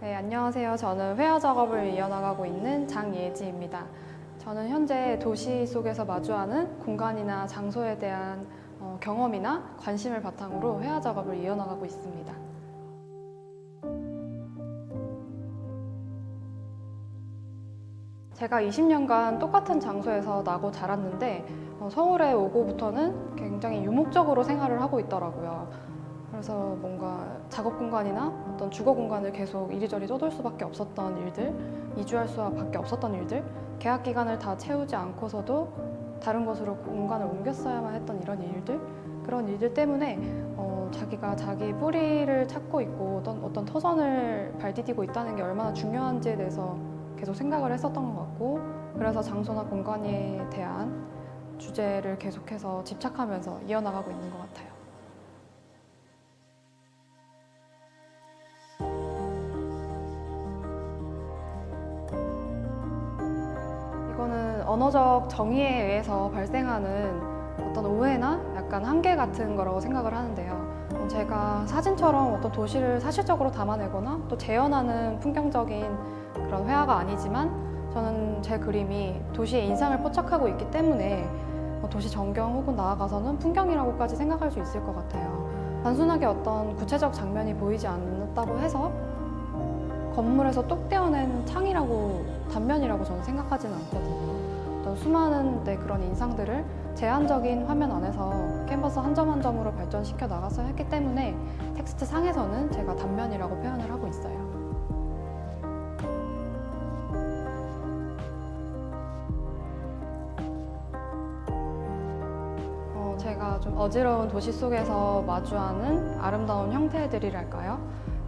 네, 안녕하세요. 저는 회화 작업을 이어나가고 있는 장예지입니다. 저는 현재 도시 속에서 마주하는 공간이나 장소에 대한 경험이나 관심을 바탕으로 회화 작업을 이어나가고 있습니다. 제가 20년간 똑같은 장소에서 나고 자랐는데 서울에 오고부터는 굉장히 유목적으로 생활을 하고 있더라고요. 그래서 뭔가 작업 공간이나 어떤 주거 공간을 계속 이리저리 떠돌 수밖에 없었던 일들, 이주할 수밖에 없었던 일들, 계약 기간을 다 채우지 않고서도 다른 곳으로 공간을 옮겼어야만 했던 이런 일들, 그런 일들 때문에 자기가 자기 뿌리를 찾고 있고 어떤 터전을 발디디고 있다는 게 얼마나 중요한지에 대해서 계속 생각을 했었던 것 같고, 그래서 장소나 공간에 대한 주제를 계속해서 집착하면서 이어나가고 있는 것 같아요. 이거는 언어적 정의에 의해서 발생하는 어떤 오해나 약간 한계 같은 거라고 생각을 하는데요. 제가 사진처럼 어떤 도시를 사실적으로 담아내거나 또 재현하는 풍경적인 그런 회화가 아니지만, 저는 제 그림이 도시의 인상을 포착하고 있기 때문에 도시 전경 혹은 나아가서는 풍경이라고까지 생각할 수 있을 것 같아요. 단순하게 어떤 구체적 장면이 보이지 않았다고 해서 건물에서 똑 떼어낸 창이라고, 단면이라고 저는 생각하지는 않거든요. 어떤 수많은 그런 인상들을 제한적인 화면 안에서 캔버스 한 점 한 점으로 발전시켜 나갔어야 했기 때문에 텍스트 상에서는 제가 단면이라고 표현을 하고 있어요. 제가 좀 어지러운 도시 속에서 마주하는 아름다운 형태들이랄까요?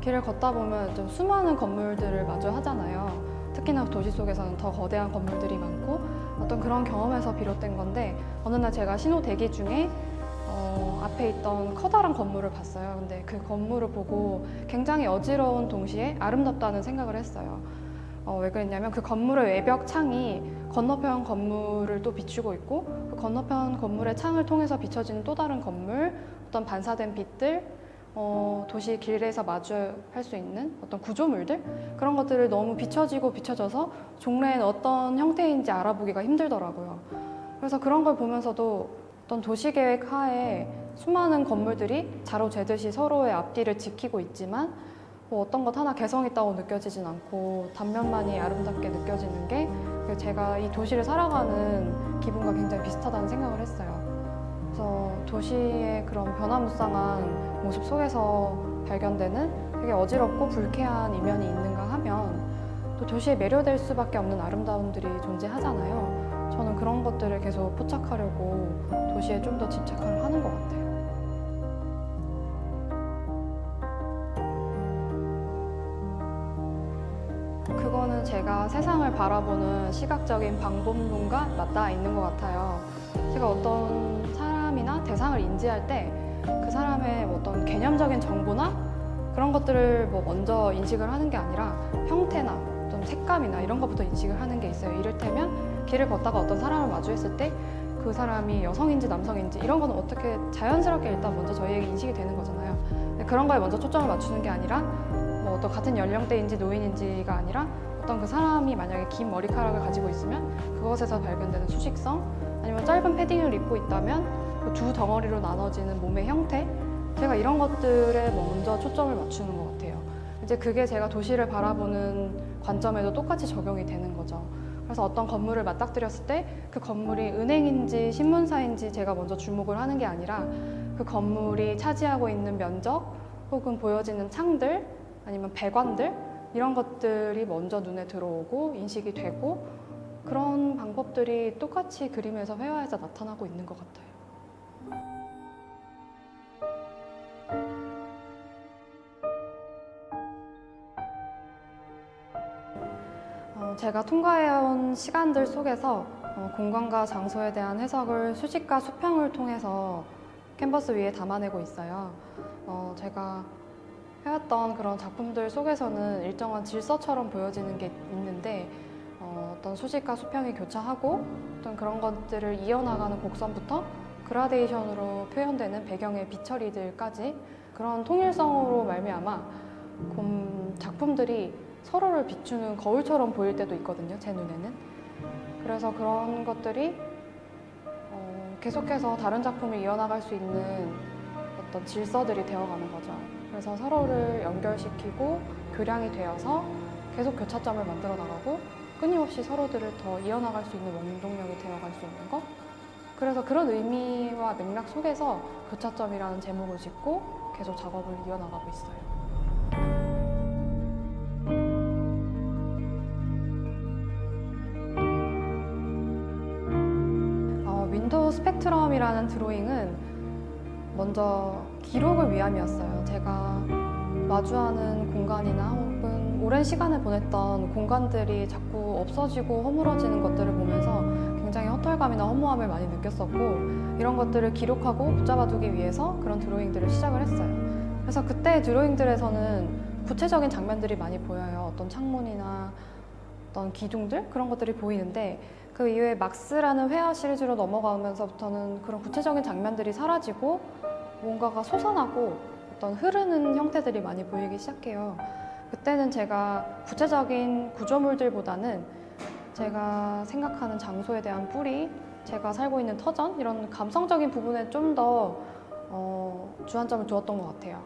길을 걷다 보면 좀 수많은 건물들을 마주하잖아요. 특히나 도시 속에서는 더 거대한 건물들이 많고, 어떤 그런 경험에서 비롯된 건데, 어느 날 제가 신호 대기 중에 앞에 있던 커다란 건물을 봤어요. 근데 그 건물을 보고 굉장히 어지러운 동시에 아름답다는 생각을 했어요. 왜 그랬냐면 그 건물의 외벽 창이 건너편 건물을 또 비추고 있고, 그 건너편 건물의 창을 통해서 비춰지는 또 다른 건물, 어떤 반사된 빛들, 도시 길에서 마주할 수 있는 어떤 구조물들, 그런 것들을 너무 비춰지고 비춰져서 종래엔 어떤 형태인지 알아보기가 힘들더라고요. 그래서 그런 걸 보면서도 어떤 도시계획 하에 수많은 건물들이 자로재듯이 서로의 앞뒤를 지키고 있지만 어떤 것 하나 개성 있다고 느껴지진 않고 단면만이 아름답게 느껴지는 게 제가 이 도시를 살아가는 기분과 굉장히 비슷하다는 생각을 했어요. 그래서 도시의 그런 변화무쌍한 모습 속에서 발견되는 되게 어지럽고 불쾌한 이면이 있는가 하면, 또 도시에 매료될 수밖에 없는 아름다움들이 존재하잖아요. 저는 그런 것들을 계속 포착하려고 도시에 좀 더 집착을 하는 것 같아요. 그거는 제가 세상을 바라보는 시각적인 방법론과 맞닿아 있는 것 같아요. 제가 어떤 사람이나 대상을 인지할 때 그 사람의 어떤 개념적인 정보나 그런 것들을 먼저 인식을 하는 게 아니라 형태나 어떤 색감이나 이런 것부터 인식을 하는 게 있어요. 이를테면 길을 걷다가 어떤 사람을 마주했을 때 그 사람이 여성인지 남성인지 이런 거는 어떻게 자연스럽게 일단 먼저 저희에게 인식이 되는 거잖아요. 근데 그런 거에 먼저 초점을 맞추는 게 아니라 어떤 같은 연령대인지 노인인지가 아니라 어떤 그 사람이 만약에 긴 머리카락을 가지고 있으면 그것에서 발견되는 수식성, 아니면 짧은 패딩을 입고 있다면 두 덩어리로 나눠지는 몸의 형태, 제가 이런 것들에 먼저 초점을 맞추는 것 같아요. 이제 그게 제가 도시를 바라보는 관점에도 똑같이 적용이 되는 거죠. 그래서 어떤 건물을 맞닥뜨렸을 때 그 건물이 은행인지 신문사인지 제가 먼저 주목을 하는 게 아니라 그 건물이 차지하고 있는 면적 혹은 보여지는 창들 아니면 배관들, 이런 것들이 먼저 눈에 들어오고 인식이 되고, 그런 방법들이 똑같이 그림에서 회화에서 나타나고 있는 것 같아요. 제가 통과해온 시간들 속에서 공간과 장소에 대한 해석을 수식과 수평을 통해서 캔버스 위에 담아내고 있어요. 제가 해왔던 그런 작품들 속에서는 일정한 질서처럼 보여지는 게 있는데, 어떤 수식과 수평이 교차하고 어떤 그런 것들을 이어나가는 곡선부터 그라데이션으로 표현되는 배경의 빛처리들까지 그런 통일성으로 말미암아 작품 작품들이 서로를 비추는 거울처럼 보일 때도 있거든요, 제 눈에는. 그래서 그런 것들이 계속해서 다른 작품을 이어나갈 수 있는 어떤 질서들이 되어가는 거죠. 그래서 서로를 연결시키고 교량이 되어서 계속 교차점을 만들어 나가고 끊임없이 서로들을 더 이어나갈 수 있는 원동력이 되어갈 수 있는 것. 그래서 그런 의미와 맥락 속에서 교차점이라는 제목을 짓고 계속 작업을 이어나가고 있어요. 윈도우 스펙트럼이라는 드로잉은 먼저 기록을 위함이었어요. 제가 마주하는 공간이나 혹은 오랜 시간을 보냈던 공간들이 자꾸 없어지고 허물어지는 것들을 보면서 굉장히 허탈감이나 허무함을 많이 느꼈었고, 이런 것들을 기록하고 붙잡아두기 위해서 그런 드로잉들을 시작을 했어요. 그래서 그때 드로잉들에서는 구체적인 장면들이 많이 보여요. 어떤 창문이나 어떤 기둥들 그런 것들이 보이는데, 그 이후에 막스라는 회화 시리즈로 넘어가면서부터는 그런 구체적인 장면들이 사라지고 뭔가가 솟아나고 어떤 흐르는 형태들이 많이 보이기 시작해요. 그때는 제가 구체적인 구조물들보다는 제가 생각하는 장소에 대한 뿌리, 제가 살고 있는 터전, 이런 감성적인 부분에 좀 더 주안점을 두었던 것 같아요.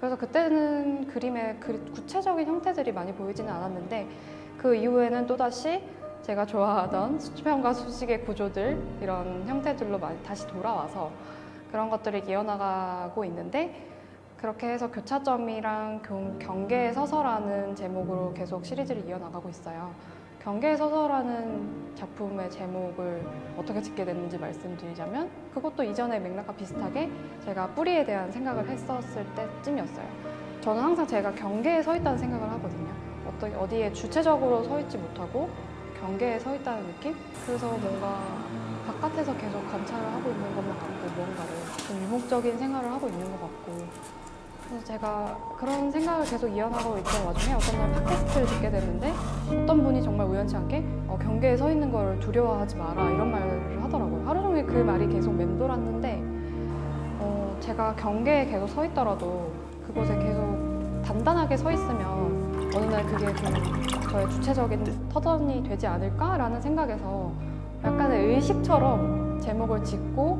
그래서 그때는 그림의 구체적인 형태들이 많이 보이지는 않았는데, 그 이후에는 또다시 제가 좋아하던 수평과 수직의 구조들, 이런 형태들로 많이 다시 돌아와서 그런 것들을 이어나가고 있는데, 그렇게 해서 교차점이랑 경계에 서서라는 제목으로 계속 시리즈를 이어나가고 있어요. 경계에 서서라는 작품의 제목을 어떻게 짓게 됐는지 말씀드리자면, 그것도 이전의 맥락과 비슷하게 제가 뿌리에 대한 생각을 했었을 때쯤이었어요. 저는 항상 제가 경계에 서 있다는 생각을 하거든요. 어디에 주체적으로 서 있지 못하고 경계에 서 있다는 느낌? 그래서 뭔가 바깥에서 계속 관찰을 하고 있는 것만 같고, 뭔가를 좀 유목적인 생활을 하고 있는 것 같고, 그래서 제가 그런 생각을 계속 이어나가고 있던 와중에 어떤 날 팟캐스트를 듣게 됐는데, 어떤 분이 정말 우연치 않게 경계에 서 있는 걸 두려워하지 마라, 이런 말을 하더라고요. 하루 종일 그 말이 계속 맴돌았는데, 제가 경계에 계속 서 있더라도 그곳에 계속 단단하게 서 있으면 어느 날 그게 좀 저의 주체적인 터전이 되지 않을까라는 생각에서 약간의 의식처럼 제목을 짓고,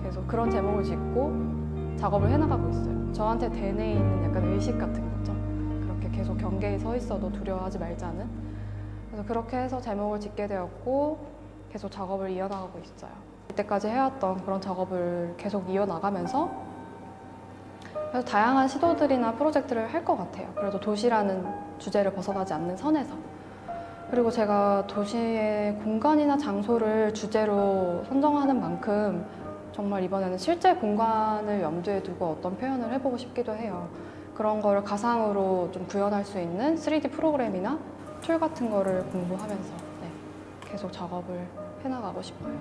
계속 그런 제목을 짓고 작업을 해나가고 있어요. 저한테 대뇌에 있는 약간 의식 같은 거죠. 그렇게 계속 경계에 서 있어도 두려워하지 말자는. 그래서 그렇게 해서 제목을 짓게 되었고 계속 작업을 이어나가고 있어요. 이때까지 해왔던 그런 작업을 계속 이어나가면서 그래서 다양한 시도들이나 프로젝트를 할 것 같아요. 그래도 도시라는 주제를 벗어나지 않는 선에서. 그리고 제가 도시의 공간이나 장소를 주제로 선정하는 만큼 정말 이번에는 실제 공간을 염두에 두고 어떤 표현을 해보고 싶기도 해요. 그런 거를 가상으로 좀 구현할 수 있는 3D 프로그램이나 툴 같은 거를 공부하면서 계속 작업을 해나가고 싶어요.